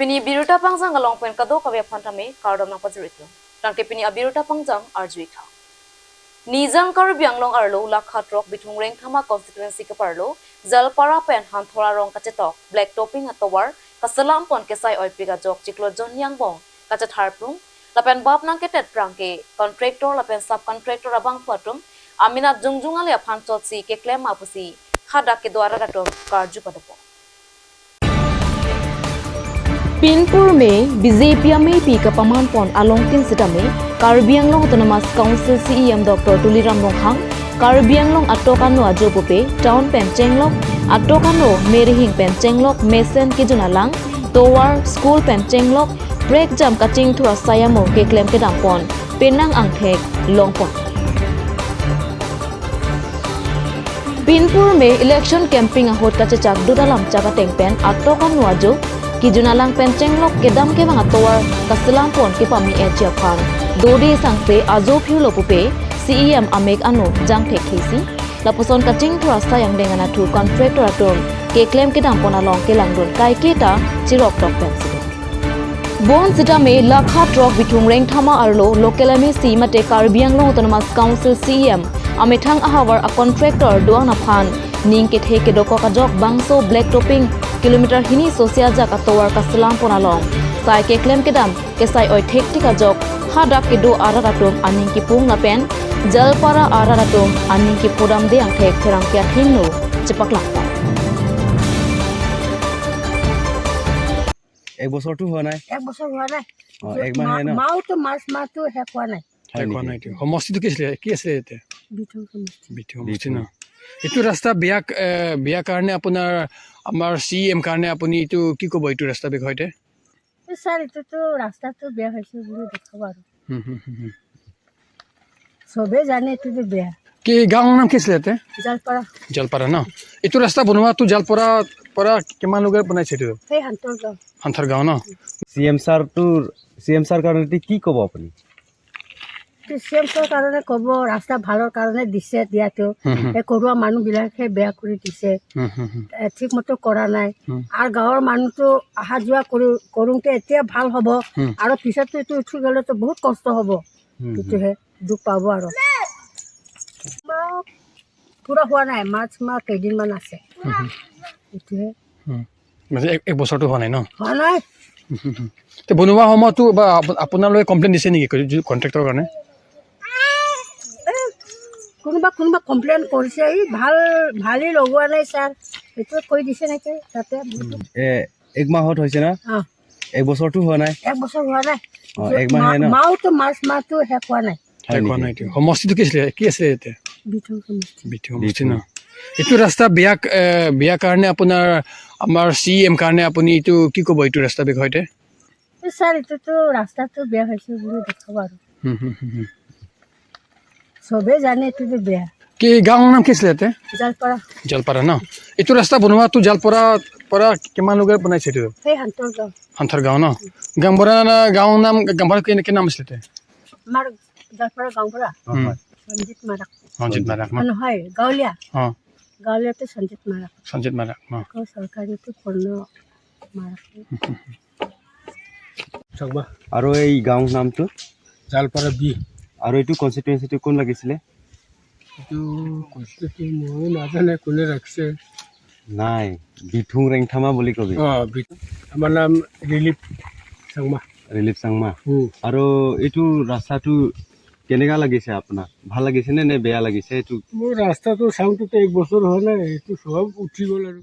Pini biruta pangjang along pen kado kabya phantame kardom na pajurito. Tangke pini abiruta pangjang arjuita. Nizang Karbianglong Arlo Lakha Trok Bithung Rengthama constituency kaparlo Jalpara pen hanthora rong kachetok black topping at tovar kasalam pon kesai oipiga jok chiklo jonyang bong kachet harprung lapen bab nang ketet prangke contractor lapen subcontractor abang patum amina jungjungale phanchot si keklem apusi khada ke द्वारा ratom karju padapo Pinpur में BJP में पी का पमान पौन आलोंगटिन सिटा में Karbi Anglong autonomous council CEM Dr. Tuliram Nongkhang Karbi Anglong अटोकानो अजोपोपे टाउन पेंचेंगलोक अटोकानो मेरिहिंग पेंचेंगलोक मेसन की जुनालांग tovar school पेंचेंगलोक ब्रेक जम कचिंग थुरा सायामो के क्लेम के दामपौन पेनांग आंगथेक लोंगपौन Pinpur में इलेक्शन कैंपिंग होत का चचाक दुदालाम चाका टेंगपेन अटोकानो अजो ki junalang pencenglok kedam ke bang atowar kaselang pon ke pami eja phang dodi sangse azo phiulo pupe CEM amek anu jang thekhisi laposon kaching thura sayang dengana thu contractor atom ke claim kedam pon along ke langdon kai keta chirok tok pensi bon sita me lakha trok Bithung Rengthama arlo local MEC mate Karbianglong autonomous council CEM amethang ahawar a contractor doana phan ning ke the ke doko ka jok bangso black topping kilometer hini sosia jaka tovar kasalam ponalong sai ke claim kedam ke sai oi thek tika jok hada ke do araratom aning ki pung na pen jalpara araratom aning ki podam de ang thek therang kya thingno chipak lakta এক বছৰটো হোৱা নাই এক বছৰ হোৱা নাই এক মাহ হয় না মাউটো মাছ মাটো হে কোৱা নাই সমষ্টিটো কি আছিলে এতে বিথং না এটো ৰাস্তা বিয়া কাৰণে আপোনাৰ আমাৰ CEM কাৰণে আপুনি এটো কি ক'ব এটো ৰাস্তা বিষয়তে স্যাৰ এটো ৰাস্তাটো বেয়া হৈছে বুলি দেখাব আৰু সবে জানে এটো বেয়া কি গাঁৱৰ নাম কি আছিলে এতে জলপাৰা ন এটো ৰাস্তা বনোৱাটো জলপাৰা পৰা কিমান লোকে বনাইছে এটো সেই হান্তৰ গাঁও ন CM ছাৰ কাৰণে কি ক'ব আপুনি CM ছাৰ কাৰণে ক'ব ৰাস্তা ভালৰ কাৰণে দিছে দিয়াটো এই কৰোৱা মানুহবিলাকে বেয়া কৰি দিছে ঠিক মতো কৰা নাই আৰু গাঁৱৰ মানুহটো আহা যোৱা কৰোঁতে এতিয়া ভাল হ'ব আৰু পিছতো এইটো উঠি গ'লেতো বহুত কষ্ট হ'ব তেতিয়াহে দুখ পাব আৰু পুৰা হোৱা নাই মাছ কেইদিনমান আছে এইটোহে এক বছৰটো হোৱা নাই ন হোৱা নাই বনোৱা সময়তো বা আপোনালোকে কমপ্লেইন দিছে নেকি কন্ট্ৰেক্টৰৰ কাৰণে কোনোবা কমপ্লেইন কৰিছে এই ভালেই লগোৱা নাই ছাৰ এইটো কৈ দিছে নেকি তাতে এক মাহত হৈছে না এক বছৰটো হোৱা নাই এক বছৰ হোৱা নাই এক মাহ হয় না মাউটো মাছ মাটো হে কোৱা নাই সমষ্টিটো কি আছিলে এতে বিথং ন এটো ৰাস্তা বিয়া কাৰণে আপোনাৰ আমাৰ CEM কাৰণে আপুনি এটো কি ক'ব এটো ৰাস্তা বিষয়তে ছাৰ এটো ৰাস্তাটো বেয়া হৈছে বুলি দেখাব আৰু সবে জানে এটো বেয়া কি গাঁৱৰ নাম কি আছিলে এতে জলপাৰা ন এটো ৰাস্তা বনোৱাটো জলপাৰা পৰা কিমান লোকে বনাইছে এটো সেই হান্তৰ গাঁও ন গাঁৱৰ নাম গাঁৱৰ কি নাম আছিলে আমাৰ জলপাৰা গাঁও পৰা সঞ্জিত মাৰাক নহয় গাঁৱলীয়াতে সঞ্জিত মাৰাক চৰকাৰীটো পূৰ্ণ মাৰাক আৰু এই গাঁৱৰ নামটো জলপাৰা বি আৰু এইটো কনষ্টিটুৱেন্সিটো কোন লাগিছিলে এইটো কনষ্টিটুৱেন্সি মই নাজানে কোনে ৰাখিছে নাই বিথুং ৰেংথামা বুলি কবি আমাৰ নাম ৰিলিফ চাংমা আৰু এইটো ৰাস্তাটো কেনেকা লাগিছে আপোনাক ভাল লাগিছে নে বেয়া লাগিছে এইটো মোৰ ৰাস্তাটো চাউটোতে এক বছৰ হোৱা নাই এইটো সব উঠি গ'ল আৰু